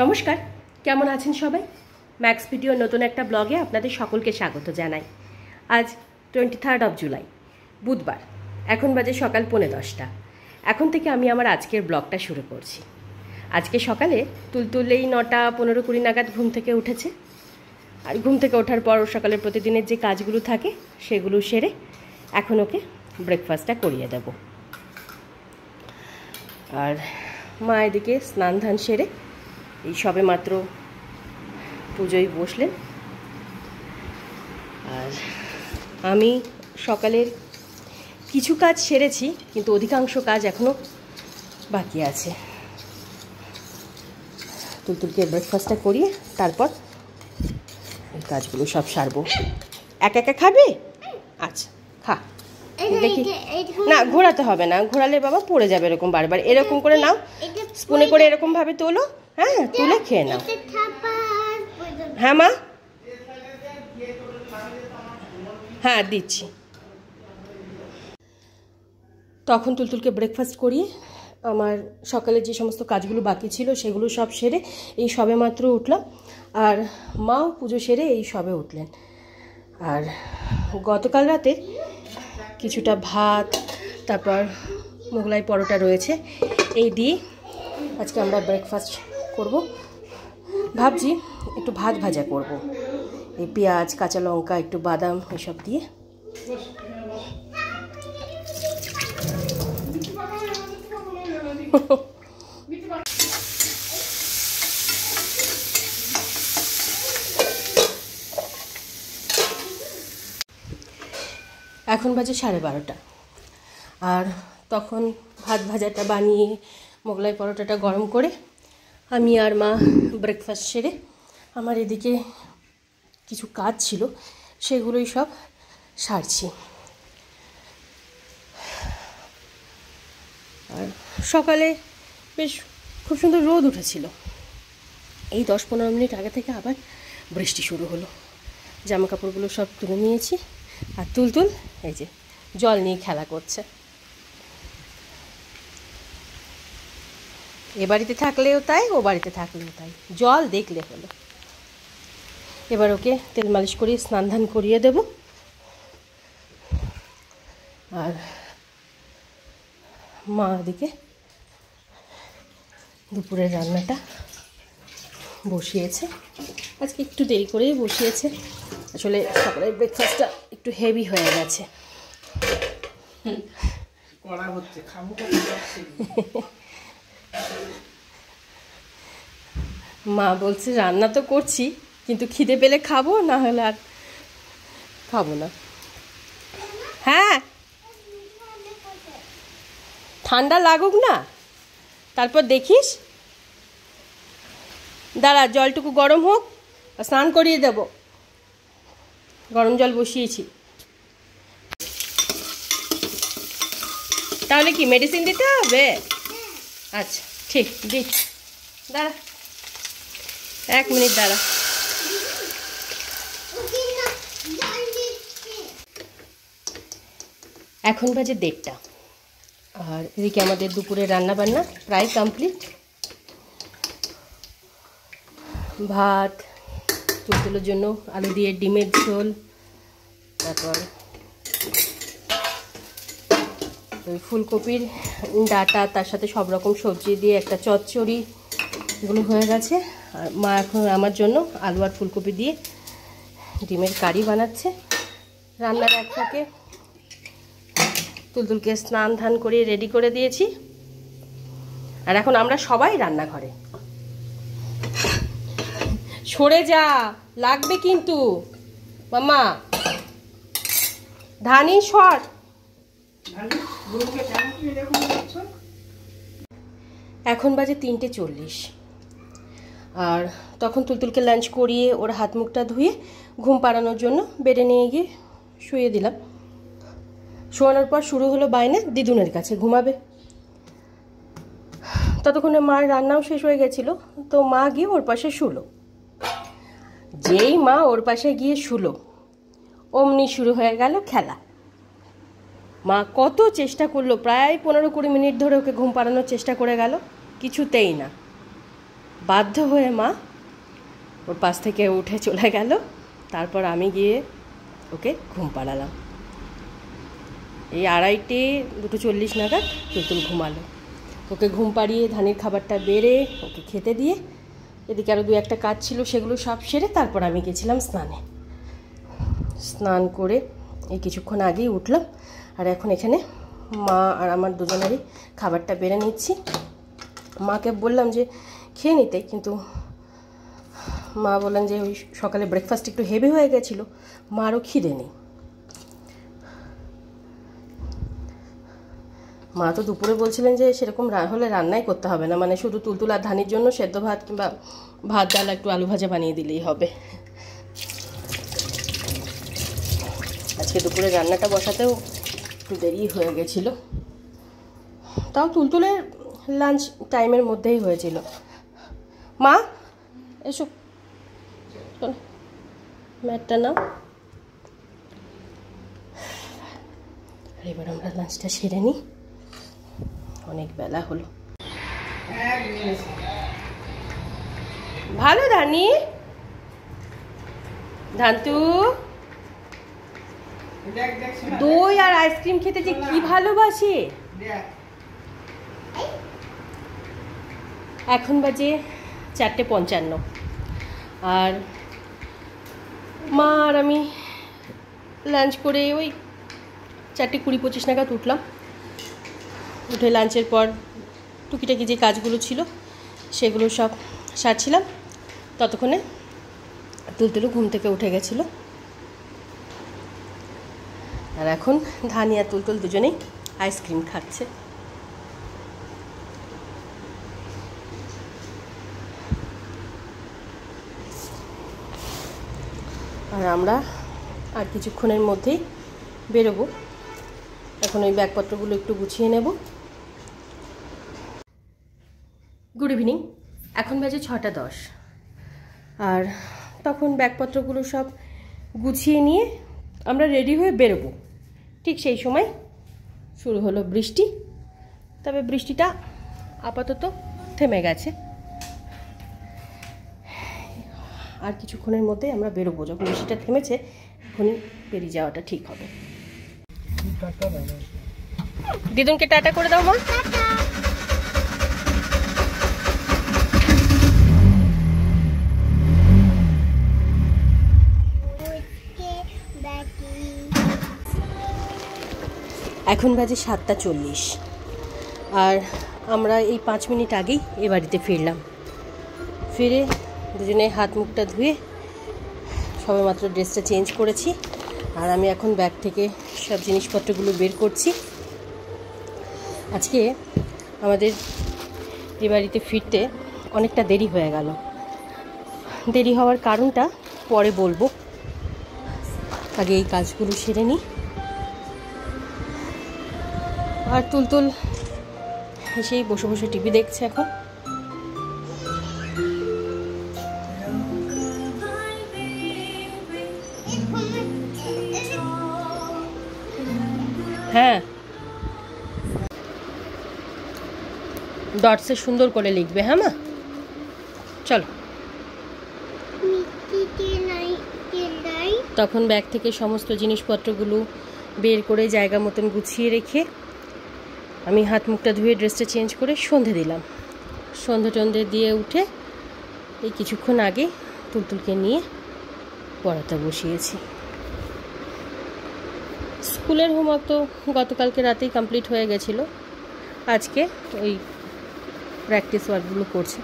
নমস্কার, কেমন আছেন সবাই? ম্যাক্স ভিডিও নতুন একটা ব্লগে আপনাদের সকলকে স্বাগত জানাই। আজ 23 জুলাই বুধবার, এখন বাজে সকাল 10:45। এখন থেকে আমি আমার আজকের ব্লগটা শুরু করছি। আজকে সকালে তুলতুল এই 9:15-20 নাগাদ ঘুম থেকে উঠেছে। আর ঘুম থেকে ওঠার পর সকালে প্রতিদিনের যে কাজগুলো থাকে সেগুলো সেরে এখন ওকে ব্রেকফাস্টটা করিয়ে দেব। আর মা এদিকে স্নান ধান সেরে এই সবে মাত্র পুজোয় বসলেন। আর আমি সকালের কিছু কাজ সেরেছি, কিন্তু অধিকাংশ কাজ এখনও বাকি আছে। তুলতুলকে ব্রেকফাস্টটা করিয়ে তারপর এই কাজগুলো সব সারবো। একা একা খাবে? আচ্ছা, খা। দেখি না, ঘোরাতে হবে না, ঘোরালে বাবা পড়ে যাবে এরকম বারবার। এরকম করে নাও, স্পুনে করে এরকম ভাবে তোলো। হ্যাঁ, তুলে খেয়ে নাও। হ্যাঁ মা, হ্যাঁ দিচ্ছি। তখন তুলতুলকে ব্রেকফাস্ট করিয়ে আমার সকালে যে সমস্ত কাজগুলো বাকি ছিল সেগুলো সব সেরে এই সবে মাত্র উঠলাম। আর মাও পুজো সেরে এই সবে উঠলেন। আর গতকাল রাতে কিছুটা ভাত, তারপর মোগলাই পরোটা রয়েছে, এই দিয়ে আজকে আমরা ব্রেকফাস্ট করব। ভাবছি একটু ভাত ভাজা করব, এই পেঁয়াজ, কাঁচা লঙ্কা, একটু বাদাম এসব দিয়ে। এখন বাজে 12:30। আর তখন ভাত ভাজাটা বানিয়ে মোগলাই পরোটাটা গরম করে আমি আর মা ব্রেকফাস্ট সেরে আমার এদিকে কিছু কাজ ছিল সেগুলোই সব সারছি। আর সকালে বেশ খুব সুন্দর রোদ উঠেছিল। এই 10-15 মিনিট আগে থেকে আবার বৃষ্টি শুরু হলো। জামা কাপড়গুলো সব তুলে নিয়েছি। আর তুলতুল এই যে জল নিয়ে খেলা করছে। এ বাড়িতে থাকলেও তাই, ও বাড়িতে থাকলেও তাই, জল দেখলে হলো। এবার ওকে তেল মালিশ করিয়ে স্নান ধান করিয়ে দেব। আর মা ওদিকে দুপুরের রান্নাটা বসিয়েছে। আজকে একটু দেরি করেই বসিয়েছে, আসলে সকালের ব্রেকফাস্টটা একটু হেভি হয়ে গেছে। মা বলছে রান্না তো করছি, কিন্তু খিদে পেলে খাবো, না হলে আর খাবো না। হ্যাঁ, ঠান্ডা লাগুক না, তারপর দেখিস। দাঁড়া, জলটুকু গরম হোক, স্নান করিয়ে দেব। গরম জল বসিয়েছি। তাহলে কি মেডিসিন দিতে হবে? আচ্ছা ঠিক, দিচ্ছি। দাঁড়া 1 মিনিট দাঁড়া। এখন বাজে 1:30। আর এদিকে আমাদের দুপুরে রান্না বান্না প্রায় কমপ্লিট। ভাত, তুলতুলের জন্য আলু দিয়ে ডিমের ঝোল, তারপর ওই ফুলকপির ডাঁটা, তার সাথে সব রকম সবজি দিয়ে একটা চচ্চড়ি, এগুলো হয়ে গেছে। আর মা এখন আমার জন্য আলু আর ফুলকপি দিয়ে ডিমের কারি বানাচ্ছে। রান্নার এক ফাঁকে তুলতুলকে স্নান ধান করিয়ে রেডি করে দিয়েছি। আর এখন আমরা সবাই রান্নাঘরে। সরে যা, লাগবে কিন্তু মামা। ধানি সর। এখন বাজে 3:40। আর তখন তুলতুলকে লাঞ্চ করিয়ে ওর হাত মুখটা ধুয়ে ঘুম পাড়ানোর জন্য বেডে নিয়ে গিয়ে শুয়ে দিলাম। শোয়ানোর পর শুরু হলো বায়না দিদুনের কাছে ঘুমাবে। ততক্ষণে মার রান্নাও শেষ হয়ে গেছিলো, তো মা গিয়ে ওর পাশে শুলো। যেই মা ওর পাশে গিয়ে শুলো, অমনি শুরু হয়ে গেল খেলা। মা কত চেষ্টা করলো, প্রায় 15-20 মিনিট ধরে ওকে ঘুম পাড়ানোর চেষ্টা করে গেল, কিছুতেই না। বাধ্য হয়ে মা ওর পাশ থেকে উঠে চলে গেল। তারপর আমি গিয়ে ওকে ঘুম পাড়ালাম। এই 2:30 2:40 নাগাদ তুলতুল ঘুমালো। ওকে ঘুম পাড়িয়ে ধানের খাবারটা বেড়ে ওকে খেতে দিয়ে এদিকে আরও 2-1টা কাজ ছিল, সেগুলো সব সেরে তারপর আমি গেছিলাম স্নানে। স্নান করে এই কিছুক্ষণ আগেই উঠলাম। আর এখন এখানে মা আর আমার দুজনেরই খাবারটা বেড়ে নিচ্ছি। মাকে বললাম যে খেয়ে নিতে, কিন্তু মা বললেন যে ওই সকালে ব্রেকফাস্ট একটু হেভি হয়ে গেছিলো, মারও খিদে নেই। মা তো দুপুরে বলছিলেন যে সেরকম হলে রান্নাই করতে হবে না, মানে শুধু তুলতুল আর ধানির জন্য সেদ্ধ ভাত কিংবা ভাত ডাল একটু আলু ভাজা বানিয়ে দিলেই হবে। আজকে দুপুরে রান্নাটা বসাতেও একটু দেরি হয়ে গেছিলো, তাও তুলতুলের লাঞ্চ টাইমের মধ্যেই হয়েছিল। মা এসো, ম্যাটটা নাও। আর এবার আমরা লাঞ্চটা সেরে নিই, অনেক বেলা হলো। ভালো ধানি, ধান্তু দই আর আইসক্রিম খেতে যে কি ভালোবাসে। এখন বাজে 4:55 আর মা আর আমি লাঞ্চ করে ওই 4:20-25 নাগাদ উঠলাম। উঠে লাঞ্চের পর টুকিটাকি যে কাজগুলো ছিল সেগুলো সব সারছিলাম। ততক্ষণে তুলতুলু ঘুম থেকে উঠে গেছিলো। আর এখন ধানি আর তুলতুল দুজনেই আইসক্রিম খাচ্ছে। আর আমরা আর কিছুক্ষণের মধ্যেই বেরোবো। এখন ওই ব্যাগপত্রগুলো একটু গুছিয়ে নেব। গুড ইভিনিং, এখন বাজে 6:10 আর তখন ব্যাগপত্রগুলো সব গুছিয়ে নিয়ে আমরা রেডি হয়ে বেরোবো। ঠিক সেই সময় শুরু হলো বৃষ্টি। তবে বৃষ্টিটা আপাতত থেমে গেছে। আর কিছুক্ষণের মধ্যে আমরা বেরোবো। যখন বৃষ্টিটা থেমেছে এখনই বেরিয়ে যাওয়াটা ঠিক হবে। দিদুনকে টাটা করে দাও মা। এখন বাজে 7:40 আর আমরা এই 5 মিনিট আগেই এ বাড়িতে ফিরলাম। ফিরে দুজনে হাত মুখটা ধুয়ে সবেমাত্র ড্রেসটা চেঞ্জ করেছি। আর আমি এখন ব্যাগ থেকে সব জিনিসপত্রগুলো বের করছি। আজকে আমাদের এ বাড়িতে ফিরতে অনেকটা দেরি হয়ে গেল। দেরি হওয়ার কারণটা পরে বলবো, আগে এই কাজগুলো সেরে নিই। আর তুলতুল এসেই বসে বসে টিভি দেখছে এখন। হ্যাঁ, ডটসে সুন্দর করে লিখবে। হ্যাঁ মা, চলো। তখন ব্যাগ থেকে সমস্ত জিনিসপত্রগুলো বের করে জায়গা মতন গুছিয়ে রেখে আমি হাত মুখটা ধুয়ে ড্রেসটা চেঞ্জ করে সন্ধে দিলাম। সন্ধে টন্ধে দিয়ে উঠে এই কিছুক্ষণ আগে তুলতুলকে নিয়ে পড়াতে বসিয়েছি। স্কুলের হোমওয়ার্ক তো গতকালকে রাতেই কমপ্লিট হয়ে গেছিলো। আজকে ওই প্র্যাকটিস ওয়ার্কগুলো করছে।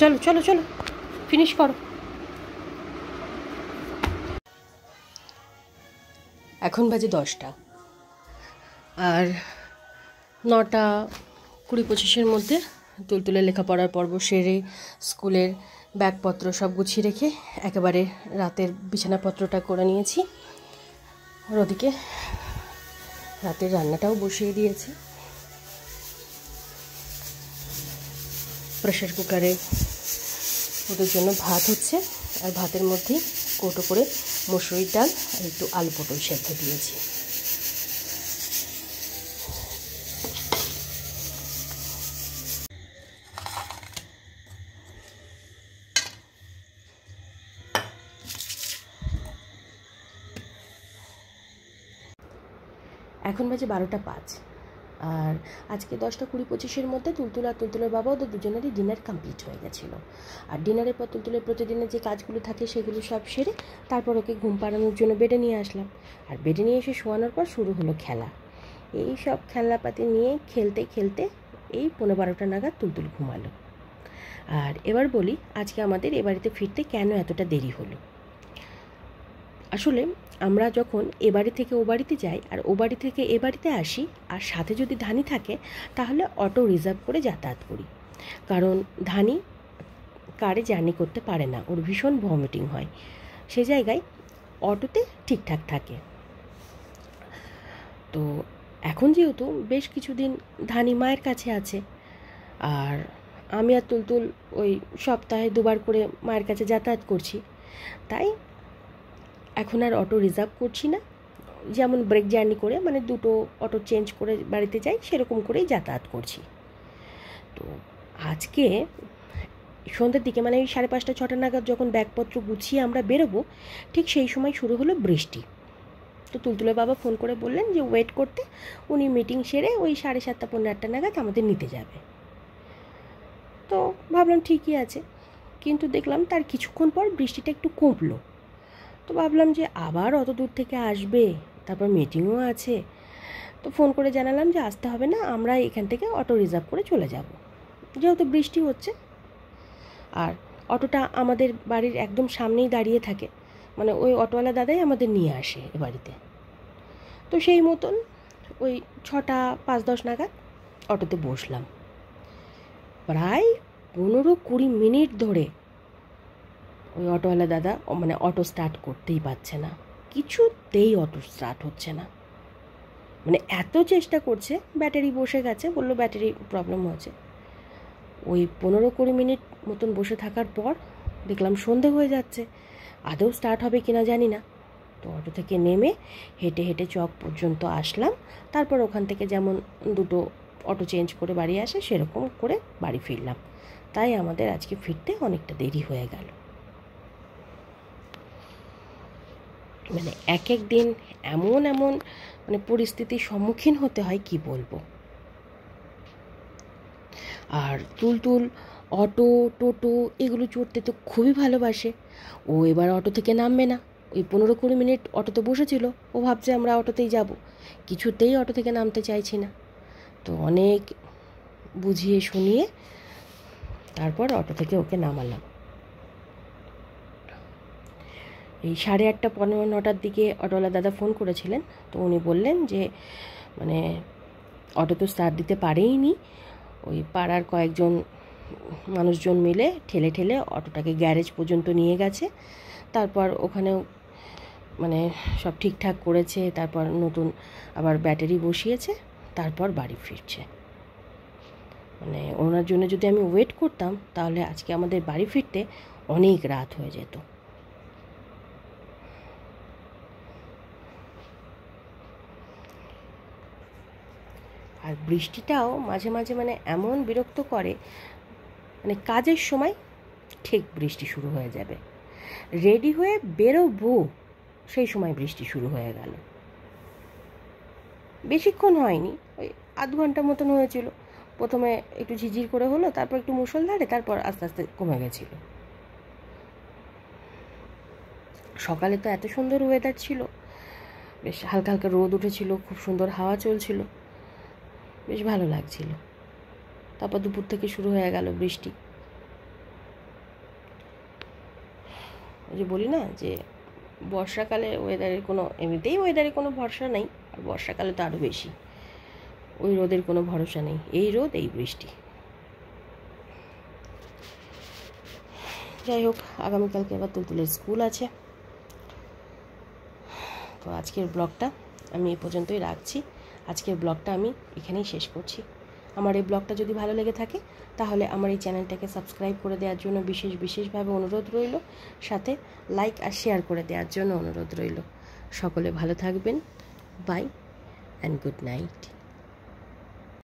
চলো চলো চলো, ফিনিশ করো। এখন বাজে 10টা আর 9:20-25 মধ্যে তুলতুলের লেখাপড়ার পর্ব সেরে স্কুলের ব্যাগপত্র সব গুছিয়ে রেখে একেবারে রাতের বিছানাপত্রটা করে নিয়েছি। আর ওদিকে রাতের রান্নাটাও বসিয়ে দিয়েছি। প্রেশার কুকারে ওদের জন্য ভাত হচ্ছে আর ভাতের মধ্যে কৌটো করে মসুরির ডাল আর একটু আলু পটল সেদ্ধ দিয়েছি। এখন বাজে 12টা 5। আর আজকে 10টা 20-25-এর মধ্যে তুলতুল আর তুলতুলের বাবা ওদের দুজনেরই ডিনার কমপ্লিট হয়ে গেছিলো। আর ডিনারের পর তুলতুলের প্রতিদিনের যে কাজগুলো থাকে সেগুলো সব সেরে তারপর ওকে ঘুম পাড়ানোর জন্য বেডে নিয়ে আসলাম। আর বেডে নিয়ে এসে শোয়ানোর পর শুরু হলো খেলা। এই সব খেলনাপাতি নিয়ে খেলতে খেলতে এই 11:15 নাগাদ তুলতুল ঘুমালো। আর এবার বলি আজকে আমাদের এ বাড়িতে ফিরতে কেন এতটা দেরি হলো। আসলে আমরা যখন এ বাড়ি থেকে ও বাড়িতে যাই আর ও বাড়ি থেকে এ বাড়িতে আসি আর সাথে যদি ধানি থাকে তাহলে অটো রিজার্ভ করে যাতায়াত করি, কারণ ধানি কারে জার্নি করতে পারে না, ওর ভীষণ ভমিটিং হয়। সে জায়গায় অটোতে ঠিকঠাক থাকে। তো এখন যেহেতু বেশ কিছুদিন ধানি মায়ের কাছে আছে আর আমি আর তুলতুল ওই সপ্তাহে 2বার করে মায়ের কাছে যাতায়াত করছি, তাই এখন আর অটো রিজার্ভ করছি না। যেমন ব্রেক জার্নি করে মানে 2টো অটো চেঞ্জ করে বাড়িতে যাই সেরকম করেই যাতায়াত করছি। তো আজকে সন্ধ্যের দিকে মানে ওই 5:30-6টা নাগাদ যখন ব্যাগপত্র গুছিয়ে আমরা বেরোবো ঠিক সেই সময় শুরু হলো বৃষ্টি। তো তুলতুলের বাবা ফোন করে বললেন যে ওয়েট করতে, উনি মিটিং সেরে ওই 7:30-8টা নাগাদ আমাদের নিতে যাবে। তো ভাবলাম ঠিকই আছে, কিন্তু দেখলাম তার কিছুক্ষণ পর বৃষ্টিটা একটু কমলো। তো ভাবলাম যে আবার অত দূর থেকে আসবে, তারপর মিটিংও আছে, তো ফোন করে জানালাম যে আসতে হবে না, আমরা এখান থেকে অটো রিজার্ভ করে চলে যাব, যেহেতু বৃষ্টি হচ্ছে। আর অটোটা আমাদের বাড়ির একদম সামনেই দাঁড়িয়ে থাকে, মানে ওই অটোওয়ালা দাদাই আমাদের নিয়ে আসে এ বাড়িতে। তো সেই মতন ওই 6:05-10 নাগাদ অটোতে বসলাম। প্রায় 15-20 মিনিট ধরে ওই অটোওয়ালা দাদা মানে অটো স্টার্ট করতেই পারছে না, কিছুতেই অটো স্টার্ট হচ্ছে না। মানে এত চেষ্টা করছে, ব্যাটারি বসে গেছে, বললো ব্যাটারি প্রবলেম হয়েছে। ওই 15-20 মিনিট মতন বসে থাকার পর দেখলাম সন্ধে হয়ে যাচ্ছে, আদৌ স্টার্ট হবে কিনা জানি না। তো অটো থেকে নেমে হেঁটে হেঁটে চক পর্যন্ত আসলাম, তারপর ওখান থেকে যেমন 2টো অটো চেঞ্জ করে বাড়ি আসে সেরকম করে বাড়ি ফিরলাম। তাই আমাদের আজকে ফিরতে অনেকটা দেরি হয়ে গেল। মানে এক এক দিন এমন এমন মানে পরিস্থিতির সম্মুখীন হতে হয় কি বলবো। আর তুলতুল অটো টোটো এগুলো চড়তে তো খুবই ভালোবাসে। ও এবার অটো থেকে নামবে না, ওই 15-20 মিনিট অটোতে বসেছিল, ও ভাবছে আমরা অটোতেই যাব, কিছুতেই অটো থেকে নামতে চাইছি না। তো অনেক বুঝিয়ে শুনিয়ে তারপর অটো থেকে ওকে নামালাম। এই 8:30-9টার দিকে অটোওয়ালা দাদা ফোন করেছিলেন। তো উনি বললেন যে মানে অটো তো স্টার্ট দিতে পারেইনি, ওই পাড়ার কয়েকজন মানুষজন মিলে ঠেলে ঠেলে অটোটাকে গ্যারেজ পর্যন্ত নিয়ে গেছে, তারপর ওখানেও মানে সব ঠিকঠাক করেছে, তারপর নতুন আবার ব্যাটারি বসিয়েছে, তারপর বাড়ি ফিরছে। মানে ওনার জন্য যদি আমি ওয়েট করতাম তাহলে আজকে আমাদের বাড়ি ফিরতে অনেক রাত হয়ে যেত। আর বৃষ্টিটাও মাঝে মাঝে মানে এমন বিরক্ত করে, মানে কাজের সময় ঠিক বৃষ্টি শুরু হয়ে যাবে, রেডি হয়ে বেরোবো সেই সময় বৃষ্টি শুরু হয়ে গেল। বেশিক্ষণ হয়নি, ওই আধ ঘন্টা মতন হয়েছিল। প্রথমে একটু ঝিঝির করে হলো, তারপর একটু মুষলধারে, তারপর আস্তে আস্তে কমে গেছিল। সকালে তো এত সুন্দর ওয়েদার ছিল, বেশ হালকা হালকা রোদ উঠেছিল, খুব সুন্দর হাওয়া চলছিল, বেশ ভালো লাগছিল। তারপর দুপুর থেকে শুরু হয়ে গেল বৃষ্টি। ওই যে বলি না যে বর্ষাকালে ওয়েদারের কোনো, এমনিতেই ওয়েদারের কোনো ভরসা নেই, আর বর্ষাকালে তো আরও বেশি, ওই রোদের কোনো ভরসা নেই, এই রোদ এই বৃষ্টি। যাই হোক, আগামীকালকে আবার তুলতুলের স্কুল আছে। তো আজকের ব্লগটা আমি এই পর্যন্তই রাখছি। আজকের ব্লগটা আমি এখানেই শেষ করছি। আমার এই ব্লগটা যদি ভালো লেগে থাকে তাহলে আমার এই চ্যানেলটাকে সাবস্ক্রাইব করে দেওয়ার জন্য বিশেষভাবে অনুরোধ রইল, সাথে লাইক আর শেয়ার করে দেওয়ার জন্য অনুরোধ রইল। সকলে ভালো থাকবেন। Bye and good night.